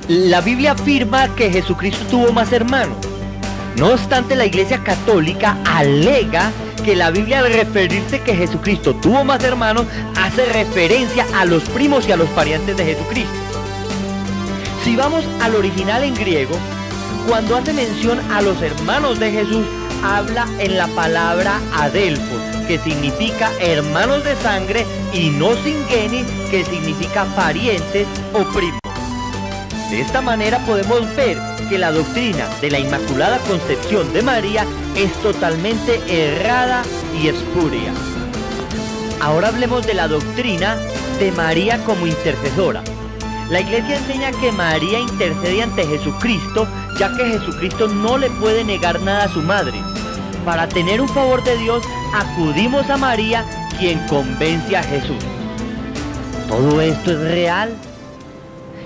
La Biblia afirma que Jesucristo tuvo más hermanos. No obstante, la Iglesia Católica alega que la Biblia, al referirse que Jesucristo tuvo más hermanos, hace referencia a los primos y a los parientes de Jesucristo. Si vamos al original en griego, cuando hace mención a los hermanos de Jesús, habla en la palabra adelphos, que significa hermanos de sangre, y no singeni, que significa parientes o primos. De esta manera podemos ver que la doctrina de la Inmaculada Concepción de María es totalmente errada y espuria. Ahora hablemos de la doctrina de María como intercesora. La Iglesia enseña que María intercede ante Jesucristo, ya que Jesucristo no le puede negar nada a su madre. Para tener un favor de Dios, acudimos a María, quien convence a Jesús. ¿Todo esto es real?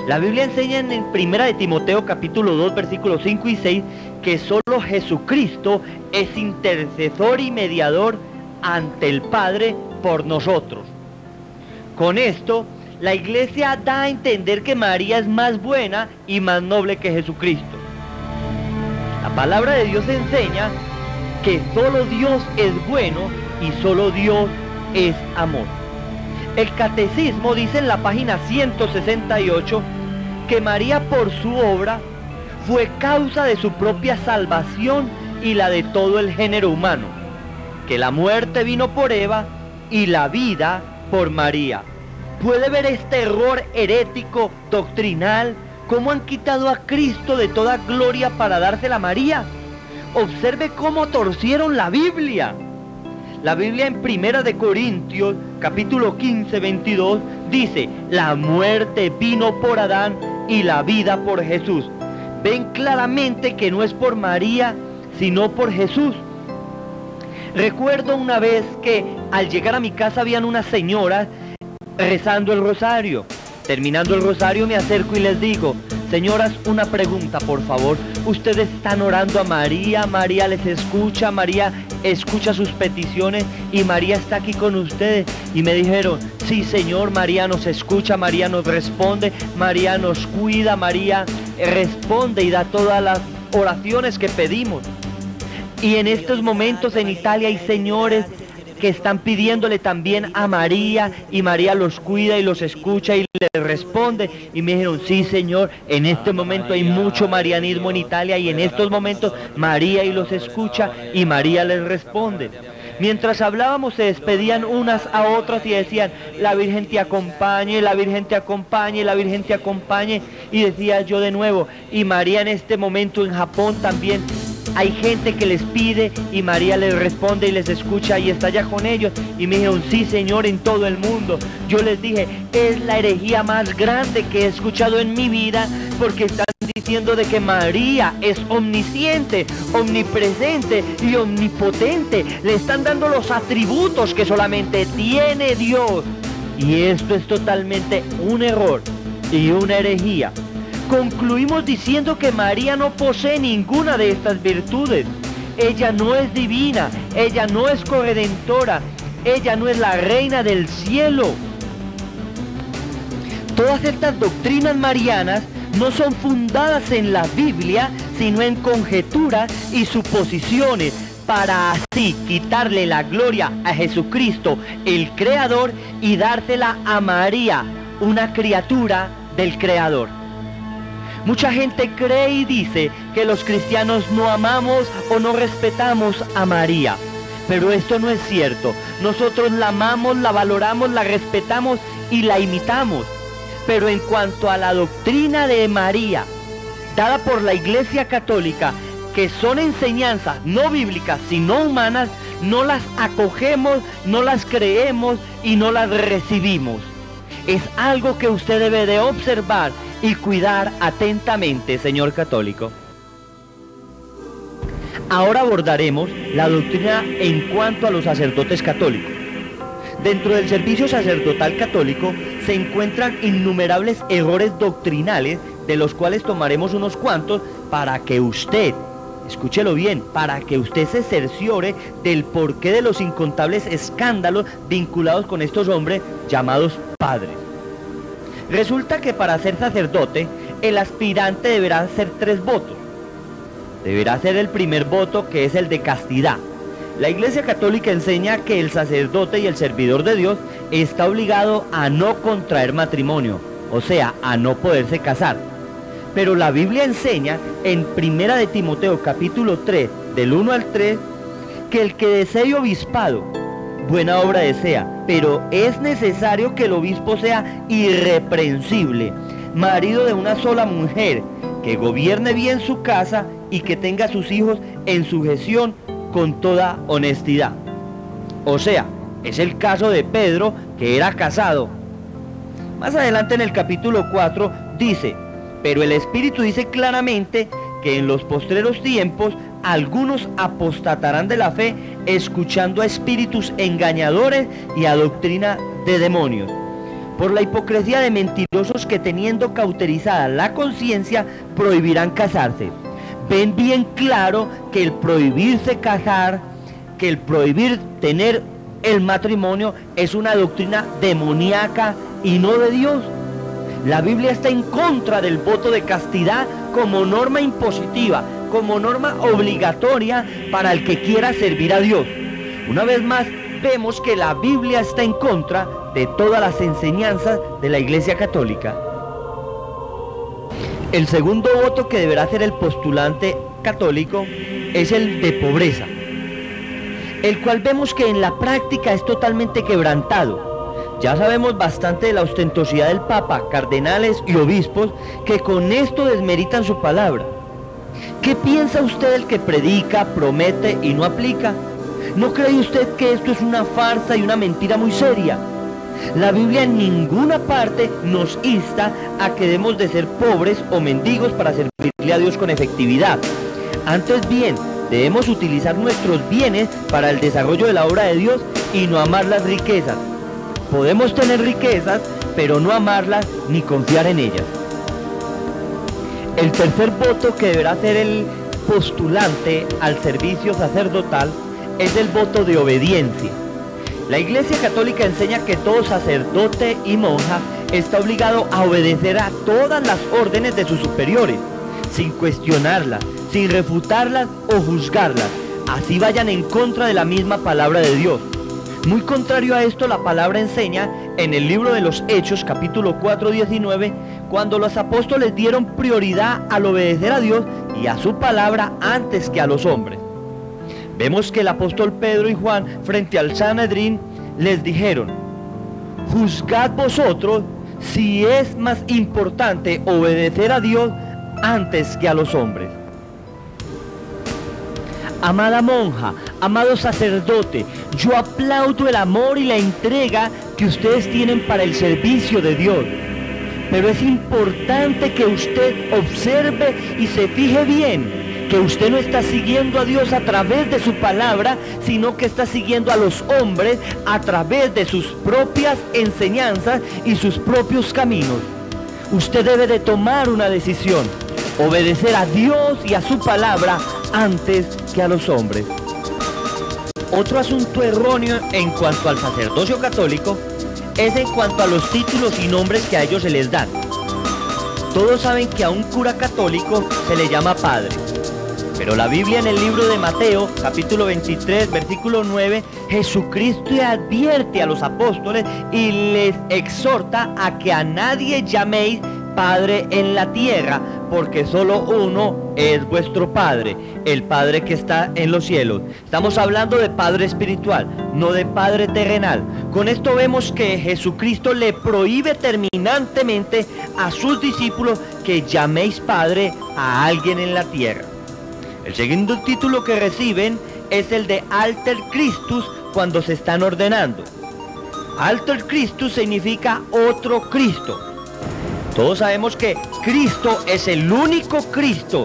La Biblia enseña en 1 de Timoteo capítulo 2 versículos 5 y 6 que solo Jesucristo es intercesor y mediador ante el Padre por nosotros. Con esto, la Iglesia da a entender que María es más buena y más noble que Jesucristo. La palabra de Dios enseña que solo Dios es bueno y solo Dios es amor. El Catecismo dice en la página 168 que María, por su obra, fue causa de su propia salvación y la de todo el género humano, que la muerte vino por Eva y la vida por María. ¿Puede ver este error herético, doctrinal? ¿Cómo han quitado a Cristo de toda gloria para dársela a María? Observe cómo torcieron la Biblia. La Biblia en 1 de Corintios, capítulo 15, 22, dice: la muerte vino por Adán y la vida por Jesús. Ven claramente que no es por María, sino por Jesús. Recuerdo una vez que al llegar a mi casa habían unas señoras rezando el rosario. Terminando el rosario me acerco y les digo: señoras, una pregunta por favor. Ustedes están orando a María, María les escucha, María escucha sus peticiones y María está aquí con ustedes. Y me dijeron: sí señor, María nos escucha, María nos responde, María nos cuida, María responde y da todas las oraciones que pedimos. Y en estos momentos en Italia hay señores que están pidiéndole también a María, y María los cuida y los escucha y les responde. Y me dijeron: sí señor, en este momento hay mucho marianismo en Italia y en estos momentos María y los escucha y María les responde. Mientras hablábamos se despedían unas a otras y decían: la Virgen te acompañe, la Virgen te acompañe, la Virgen te acompañe. Y decía yo de nuevo: y María en este momento en Japón también hay gente que les pide y María les responde y les escucha y está allá con ellos. Y me dijeron: sí señor, en todo el mundo. Yo les dije: es la herejía más grande que he escuchado en mi vida, porque están diciendo de que María es omnisciente, omnipresente y omnipotente. Le están dando los atributos que solamente tiene Dios. Y esto es totalmente un error y una herejía. Concluimos diciendo que María no posee ninguna de estas virtudes. Ella no es divina, ella no es corredentora, ella no es la reina del cielo. Todas estas doctrinas marianas no son fundadas en la Biblia, sino en conjeturas y suposiciones, para así quitarle la gloria a Jesucristo, el Creador, y dársela a María, una criatura del Creador. Mucha gente cree y dice que los cristianos no amamos o no respetamos a María, pero esto no es cierto. Nosotros la amamos, la valoramos, la respetamos y la imitamos. Pero en cuanto a la doctrina de María, dada por la Iglesia Católica, que son enseñanzas no bíblicas sino humanas, no las acogemos, no las creemos y no las recibimos. Es algo que usted debe de observar y cuidar atentamente, señor católico. Ahora abordaremos la doctrina en cuanto a los sacerdotes católicos. Dentro del servicio sacerdotal católico se encuentran innumerables errores doctrinales, de los cuales tomaremos unos cuantos para que usted, escúchelo bien, para que usted se cerciore del porqué de los incontables escándalos vinculados con estos hombres llamados padres. Resulta que para ser sacerdote el aspirante deberá hacer 3 votos. Deberá hacer el primer voto, que es el de castidad. La Iglesia Católica enseña que el sacerdote y el servidor de Dios está obligado a no contraer matrimonio, o sea, a no poderse casar. Pero la Biblia enseña en 1 de Timoteo capítulo 3, del 1 al 3, que el que desee obispado, buena obra desea, pero es necesario que el obispo sea irreprensible, marido de una sola mujer, que gobierne bien su casa y que tenga a sus hijos en sujeción con toda honestidad. O sea, es el caso de Pedro, que era casado. Más adelante en el capítulo 4 dice: pero el Espíritu dice claramente que en los postreros tiempos algunos apostatarán de la fe, escuchando a espíritus engañadores y a doctrina de demonios, por la hipocresía de mentirosos que, teniendo cauterizada la conciencia, prohibirán casarse. Ven bien claro que el prohibirse casar, que el prohibir tener el matrimonio, es una doctrina demoníaca y no de Dios. La Biblia está en contra del voto de castidad como norma impositiva, como norma obligatoria para el que quiera servir a Dios. Una vez más, vemos que la Biblia está en contra de todas las enseñanzas de la Iglesia Católica. El segundo voto que deberá hacer el postulante católico es el de pobreza, el cual vemos que en la práctica es totalmente quebrantado. Ya sabemos bastante de la ostentosidad del Papa, cardenales y obispos, que con esto desmeritan su palabra. ¿Qué piensa usted del que predica, promete y no aplica? ¿No cree usted que esto es una farsa y una mentira muy seria? La Biblia en ninguna parte nos insta a que debemos de ser pobres o mendigos para servirle a Dios con efectividad. Antes bien, debemos utilizar nuestros bienes para el desarrollo de la obra de Dios y no amar las riquezas. Podemos tener riquezas, pero no amarlas ni confiar en ellas. El tercer voto que deberá hacer el postulante al servicio sacerdotal es el voto de obediencia. La Iglesia Católica enseña que todo sacerdote y monja está obligado a obedecer a todas las órdenes de sus superiores, sin cuestionarlas, sin refutarlas o juzgarlas, así vayan en contra de la misma palabra de Dios. Muy contrario a esto, la palabra enseña en el libro de los Hechos, capítulo 4, 19, cuando los apóstoles dieron prioridad al obedecer a Dios y a su palabra antes que a los hombres. Vemos que el apóstol Pedro y Juan, frente al Sanedrín, les dijeron: juzgad vosotros si es más importante obedecer a Dios antes que a los hombres. Amada monja, amado sacerdote, yo aplaudo el amor y la entrega que ustedes tienen para el servicio de Dios. Pero es importante que usted observe y se fije bien que usted no está siguiendo a Dios a través de su palabra, sino que está siguiendo a los hombres a través de sus propias enseñanzas y sus propios caminos. Usted debe de tomar una decisión: obedecer a Dios y a su palabra antes que a los hombres. Otro asunto erróneo en cuanto al sacerdocio católico es en cuanto a los títulos y nombres que a ellos se les dan. Todos saben que a un cura católico se le llama padre, pero la Biblia en el libro de Mateo, capítulo 23, versículo 9, Jesucristo advierte a los apóstoles y les exhorta a que a nadie llaméis Padre en la tierra, porque solo uno es vuestro Padre, el Padre que está en los cielos. Estamos hablando de Padre espiritual, no de Padre terrenal. Con esto vemos que Jesucristo le prohíbe terminantemente a sus discípulos que llaméis Padre a alguien en la tierra. El segundo título que reciben es el de Alter Christus cuando se están ordenando. Alter Christus significa otro Cristo. Todos sabemos que Cristo es el único Cristo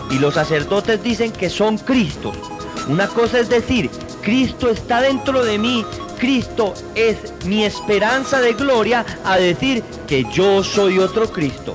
y los sacerdotes dicen que son Cristos. Una cosa es decir, Cristo está dentro de mí, Cristo es mi esperanza de gloria, a decir que yo soy otro Cristo.